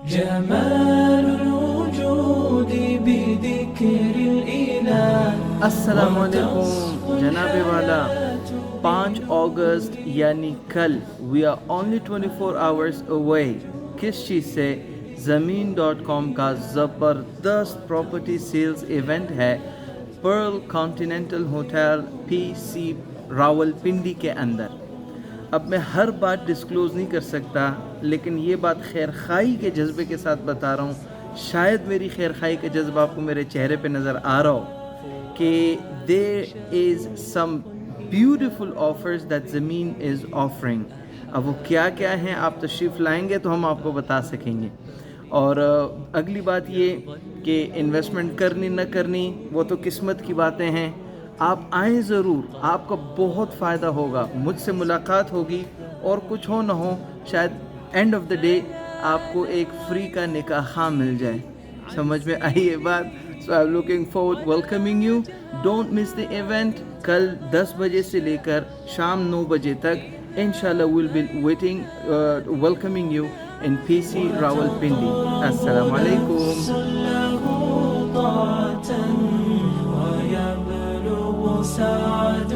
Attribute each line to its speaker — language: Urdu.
Speaker 1: جمال الوجود بذكر الإله.
Speaker 2: السلام علیکم جناب والا. 5 اگست یعنی کل وی آر اونلی 24 آورس اوے. کس چیز سے؟ زمین.com کا زبردست پراپرٹی سیلز ایونٹ ہے پرل کانٹیننٹل ہوٹل پی سی راولپنڈی کے اندر. اب میں ہر بات ڈسکلوز نہیں کر سکتا، لیکن یہ بات خیر خواہی کے جذبے کے ساتھ بتا رہا ہوں. شاید میری خیر خواہی کا جذبہ آپ کو میرے چہرے پہ نظر آ رہا ہو کہ دیر از سم بیوٹیفل آفرز دیٹ زمین از آفرنگ. اب وہ کیا کیا ہیں آپ تشریف لائیں گے تو ہم آپ کو بتا سکیں گے. اور اگلی بات یہ کہ انویسٹمنٹ کرنی نہ کرنی وہ تو قسمت کی باتیں ہیں. آپ آئیں ضرور، آپ کا بہت فائدہ ہوگا. مجھ سے ملاقات ہوگی اور کچھ ہو نہ ہو شاید اینڈ آف دا ڈے آپ کو ایک فری کا نکاح مل جائے. سمجھ میں آئی یہ بات؟ So I am looking forward welcoming you. Don't miss the event. کل 10 بجے سے لے کر شام 9 بجے تک انشاءاللہ we'll be waiting welcoming you in PC سی راولپنڈی. السلام علیکم.
Speaker 1: ويبلغ سعد